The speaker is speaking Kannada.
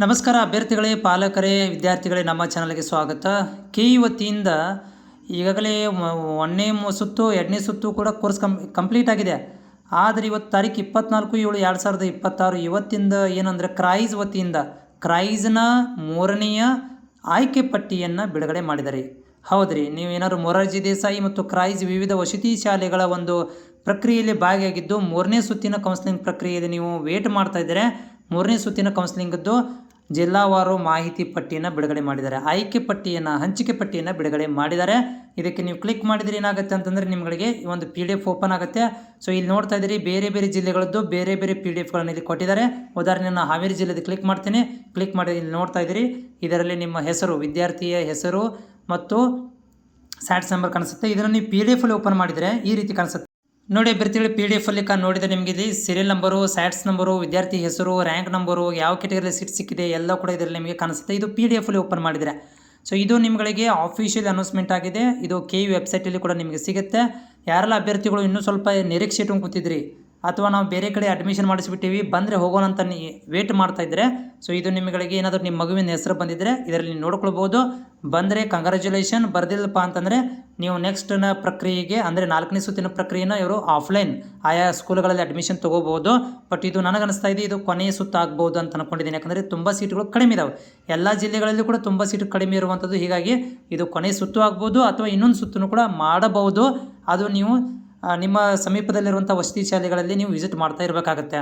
ನಮಸ್ಕಾರ ಅಭ್ಯರ್ಥಿಗಳೇ, ಪಾಲಕರೇ, ವಿದ್ಯಾರ್ಥಿಗಳೇ, ನಮ್ಮ ಚಾನಲ್ಗೆ ಸ್ವಾಗತ. ಕೆ.ಇ ವತಿಯಿಂದ ಈಗಾಗಲೇ ಒಂದನೇ ಸುತ್ತು, ಎರಡನೇ ಸುತ್ತು ಕೂಡ ಕೋರ್ಸ್ ಕಂಪ್ಲೀಟ್ ಆಗಿದೆ. ಆದರೆ ಇವತ್ತು ತಾರೀಕು 24/7/2026 ಇವತ್ತಿಂದ ಏನಂದರೆ ಕ್ರೈಸ್ ವತಿಯಿಂದ ಕ್ರೈಸ್ನ 3ನೆಯ ಆಯ್ಕೆ ಪಟ್ಟಿಯನ್ನು ಬಿಡುಗಡೆ ಮಾಡಿದ್ದಾರೆ. ಹೌದ್ರಿ, ನೀವೇನಾದ್ರು ಮೊರಾರ್ಜಿ ದೇಸಾಯಿ ಮತ್ತು ಕ್ರೈಸ್ ವಿವಿಧ ವಸತಿ ಶಾಲೆಗಳ ಒಂದು ಪ್ರಕ್ರಿಯೆಯಲ್ಲಿ ಭಾಗಿಯಾಗಿದ್ದು 3ನೇ ಸುತ್ತಿನ ಕೌನ್ಸಿಲಿಂಗ್ ಪ್ರಕ್ರಿಯೆಯಲ್ಲಿ ನೀವು ವೇಟ್ ಮಾಡ್ತಾ ಇದ್ದರೆ 3ನೇ ಸುತ್ತಿನ ಕೌನ್ಸಿಲಿಂಗದ್ದು ಜಿಲ್ಲಾವಾರು ಮಾಹಿತಿ ಪಟ್ಟಿಯನ್ನು ಬಿಡುಗಡೆ ಮಾಡಿದ್ದಾರೆ. ಆಯ್ಕೆ ಪಟ್ಟಿಯನ್ನು, ಹಂಚಿಕೆ ಪಟ್ಟಿಯನ್ನು ಬಿಡುಗಡೆ ಮಾಡಿದ್ದಾರೆ. ಇದಕ್ಕೆ ನೀವು ಕ್ಲಿಕ್ ಮಾಡಿದರೆ ಏನಾಗುತ್ತೆ ಅಂತಂದರೆ ನಿಮಗೆ ಒಂದು PDF ಓಪನ್ ಆಗುತ್ತೆ. ಸೊ ಇಲ್ಲಿ ನೋಡ್ತಾ ಇದ್ದೀರಿ, ಬೇರೆ ಬೇರೆ ಜಿಲ್ಲೆಗಳದ್ದು ಬೇರೆ ಬೇರೆ PDFಗಳನ್ನು ಇಲ್ಲಿ ಕೊಟ್ಟಿದ್ದಾರೆ. ಉದಾಹರಣೆ ನಾನು ಹಾವೇರಿ ಜಿಲ್ಲೆದು ಕ್ಲಿಕ್ ಮಾಡ್ತೀನಿ. ಕ್ಲಿಕ್ ಮಾಡಿ ಇಲ್ಲಿ ನೋಡ್ತಾ ಇದ್ದೀರಿ, ಇದರಲ್ಲಿ ನಿಮ್ಮ ಹೆಸರು, ವಿದ್ಯಾರ್ಥಿಯ ಹೆಸರು ಮತ್ತು ಸ್ಯಾಟ್ಸ್ ನಂಬರ್ ಕಾಣಿಸುತ್ತೆ. ಇದನ್ನು ನೀವು PDF ಅಲ್ಲಿ ಓಪನ್ ಮಾಡಿದರೆ ಈ ರೀತಿ ಕಾಣಿಸುತ್ತೆ. ನೋಡಿ ಅಭ್ಯರ್ಥಿಗಳು, PDF ಅಲ್ಲಿ ನೋಡಿದರೆ ನಿಮಗೆ ಇಲ್ಲಿ ಸೀರಿಯಲ್ ನಂಬರು, ಸ್ಯಾಟ್ಸ್ ನಂಬರು, ವಿದ್ಯಾರ್ಥಿ ಹೆಸರು, ರ್ಯಾಂಕ್ ನಂಬರು, ಯಾವ ಕೆಟಗರಿಯಲ್ಲಿ ಸೀಟ್ ಸಿಕ್ಕಿದೆ ಎಲ್ಲ ಕೂಡ ಇದರಲ್ಲಿ ನಿಮಗೆ ಕಾಣಿಸುತ್ತೆ. ಇದು PDF ಅಲ್ಲಿ ಓಪನ್ ಮಾಡಿದರೆ. ಸೊ ಇದು ನಿಮಗೆ ಆಫಿಷಿಯಲ್ ಅನೌನ್ಸ್ಮೆಂಟ್ ಆಗಿದೆ. ಇದು KU ವೆಬ್ಸೈಟಲ್ಲಿ ಕೂಡ ನಿಮಗೆ ಸಿಗುತ್ತೆ. ಯಾರೆಲ್ಲ ಅಭ್ಯರ್ಥಿಗಳು ಇನ್ನೂ ಸ್ವಲ್ಪ ನಿರೀಕ್ಷೆ ಇಟ್ಕೊಂಡು ಕೂತಿದ್ರಿ ಅಥವಾ ನಾವು ಬೇರೆ ಕಡೆ ಅಡ್ಮಿಷನ್ ಮಾಡಿಸ್ಬಿಟ್ಟಿವಿ, ಬಂದರೆ ಹೋಗೋಣ ಅಂತ ವೇಟ್ ಮಾಡ್ತಾ ಇದ್ದರೆ, ಸೊ ಇದು ನಿಮಗೆ ಏನಾದರೂ ನಿಮ್ಮ ಮಗುವಿನ ಹೆಸರು ಬಂದಿದ್ದರೆ ಇದರಲ್ಲಿ ನೋಡ್ಕೊಳ್ಬೋದು. ಬಂದರೆ ಕಂಗ್ರ್ಯಾಚುಲೇಷನ್, ಬರ್ದಿಲ್ಲಪ್ಪ ಅಂತಂದರೆ ನೀವು ನೆಕ್ಸ್ಟ್ನ ಪ್ರಕ್ರಿಯೆಗೆ ಅಂದರೆ 4ನೇ ಸುತ್ತಿನ ಪ್ರಕ್ರಿಯೆನ ಇವರು ಆಫ್ಲೈನ್ ಆಯಾ ಸ್ಕೂಲ್ಗಳಲ್ಲಿ ಅಡ್ಮಿಷನ್ ತೊಗೋಬೋದು. ಬಟ್ ಇದು ನನಗನ್ನಿಸ್ತಾ ಇದೆ ಇದು ಕೊನೆಯ ಸುತ್ತು ಆಗ್ಬೋದು ಅಂತ ಅಂದ್ಕೊಂಡಿದ್ದೀನಿ. ಯಾಕಂದರೆ ತುಂಬ ಸೀಟ್ಗಳು ಕಡಿಮೆ ಇದಾವೆ. ಎಲ್ಲ ಜಿಲ್ಲೆಗಳಲ್ಲೂ ಕೂಡ ತುಂಬ ಸೀಟು ಕಡಿಮೆ ಇರುವಂಥದ್ದು. ಹೀಗಾಗಿ ಇದು ಕೊನೆಯ ಸುತ್ತು ಆಗ್ಬೋದು ಅಥವಾ ಇನ್ನೊಂದು ಸುತ್ತೂ ಕೂಡ ಮಾಡಬಹುದು. ಅದು ನೀವು ನಿಮ್ಮ ಸಮೀಪದಲ್ಲಿರುವಂಥ ವಸತಿ ಶಾಲೆಗಳಲ್ಲಿ ನೀವು ವಿಸಿಟ್ ಮಾಡ್ತಾ ಇರಬೇಕಾಗತ್ತೆ.